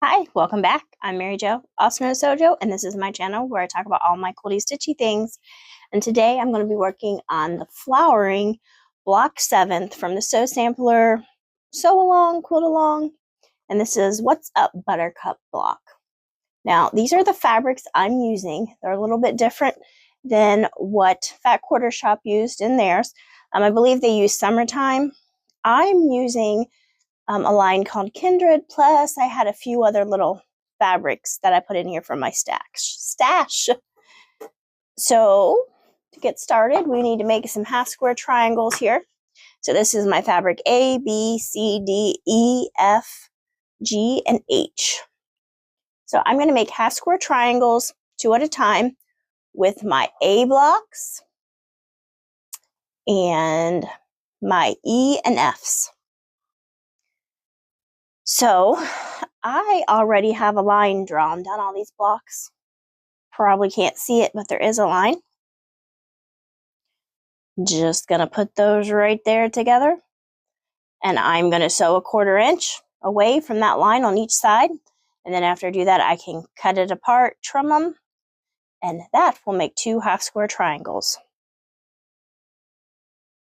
Hi, welcome back. I'm Mary Jo, also known as Sewjo, and this is my channel where I talk about all my quilty stitchy things. And today I'm going to be working on the Flowering Block 7th from the Sew Sampler Sew Along, Quilt Along, and this is What's Up Buttercup block. Now, these are the fabrics I'm using. They're a little bit different than what Fat Quarter Shop used in theirs. I believe they use Summertime. I'm using a line called Kindred, plus I had a few other little fabrics that I put in here from my stash. So to get started, we need to make some half square triangles here. So this is my fabric A, B, C, D, E, F, G, and H. So I'm going to make half square triangles 2 at a time with my A blocks and my E and Fs. So I already have a line drawn down all these blocks. Probably can't see it, but there is a line. Just gonna put those right there together. And I'm gonna sew 1/4 inch away from that line on each side. And then after I do that, I can cut it apart, trim them, and that will make 2 half square triangles.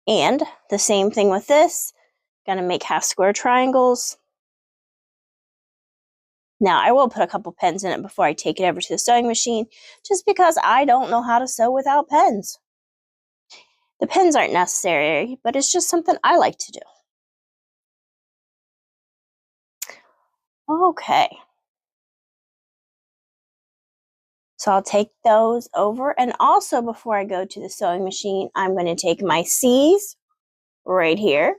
And the same thing with this, gonna make half square triangles. Now, I will put a couple pens in it before I take it over to the sewing machine, just because I don't know how to sew without pens. The pens aren't necessary, but it's just something I like to do. Okay. So I'll take those over, and also before I go to the sewing machine, I'm going to take my C's right here.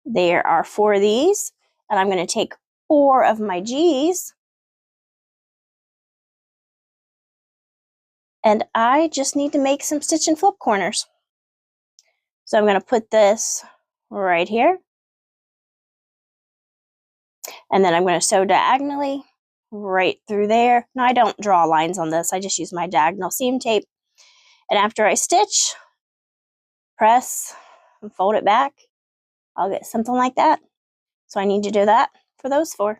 There are 4 of these, and I'm going to take 4 of my G's. And I just need to make some stitch and flip corners. So I'm going to put this right here. And then I'm going to sew diagonally right through there. Now, I don't draw lines on this. I just use my diagonal seam tape. And after I stitch, press and fold it back, I'll get something like that. So I need to do that for those 4.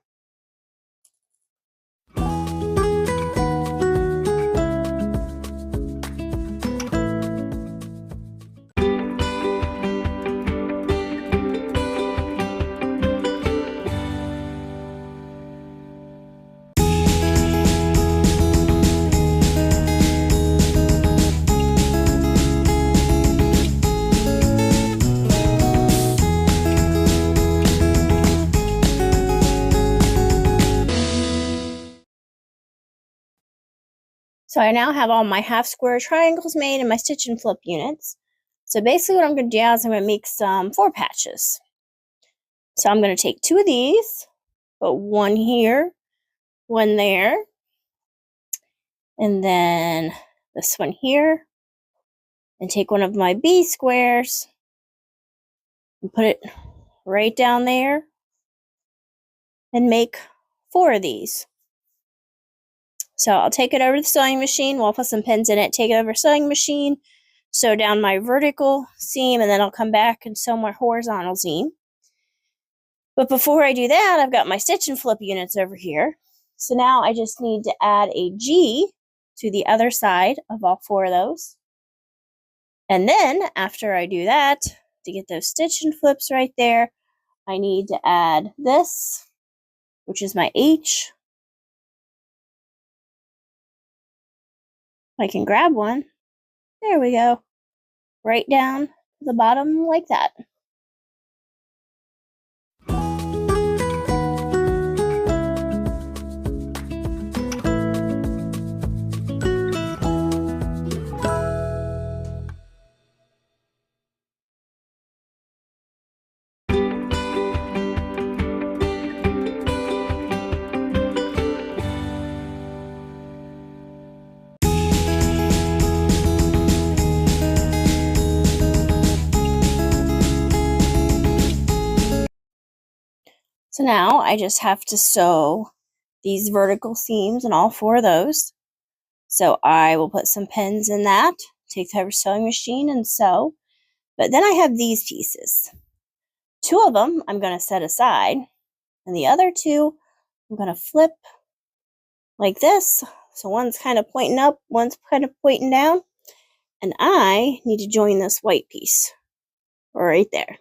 So I now have all my half square triangles made and my stitch and flip units. So basically what I'm going to do is I'm going to make some 4 patches. So I'm going to take 2 of these, put 1 here, 1 there, and then this one here, and take 1 of my B squares and put it right down there and make 4 of these. So I'll take it over to the sewing machine. We'll put some pins in it, take it over to the sewing machine, sew down my vertical seam, and then I'll come back and sew my horizontal seam. But before I do that, I've got my stitch and flip units over here. So now I just need to add a G to the other side of all 4 of those. And then after I do that, to get those stitch and flips right there, I need to add this, which is my H. I can grab one. There we go. Right down to the bottom like that. So now I just have to sew these vertical seams in all 4 of those. So I will put some pins in that, take the sewing machine and sew. But then I have these pieces. 2 of them I'm going to set aside, and the other 2 I'm going to flip like this. So one's kind of pointing up, one's kind of pointing down. And I need to join this white piece right there.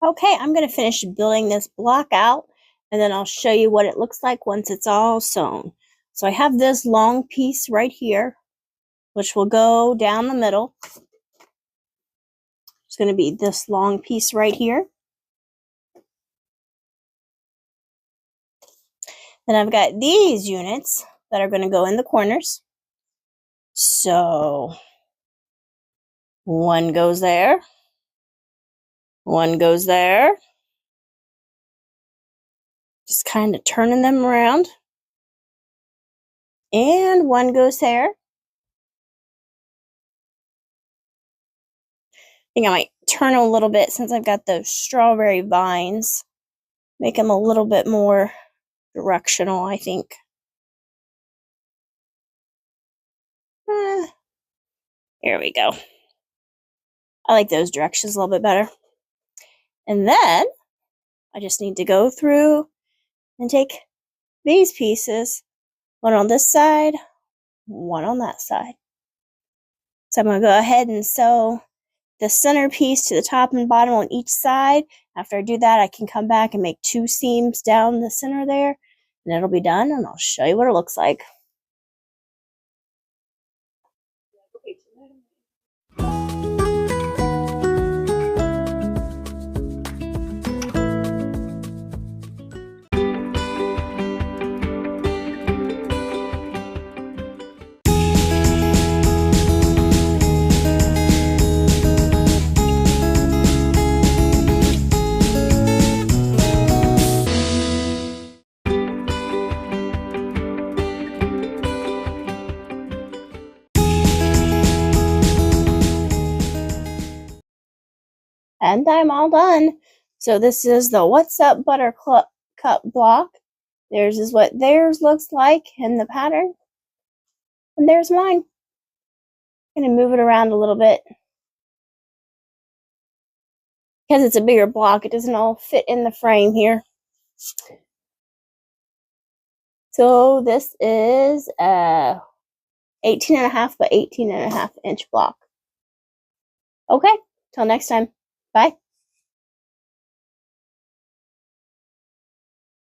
Okay, I'm going to finish building this block out, and then I'll show you what it looks like once it's all sewn. So I have this long piece right here, which will go down the middle. It's going to be this long piece right here. Then I've got these units that are going to go in the corners. So one goes there. One goes there. Just kind of turning them around. And one goes there. I think I might turn a little bit since I've got those strawberry vines. Make them a little bit more directional, I think. Here we go. I like those directions a little bit better. And then I just need to go through and take these pieces, one on this side, one on that side. So I'm going to go ahead and sew the center piece to the top and bottom on each side. After I do that, I can come back and make 2 seams down the center there, and it'll be done, and I'll show you what it looks like. And I'm all done. So this is the What's Up Buttercup block. Theirs is what theirs looks like in the pattern. And there's mine. I'm going to move it around a little bit. Because it's a bigger block, it doesn't all fit in the frame here. So this is a 18.5 by 18.5 inch block. Okay, till next time. Bye.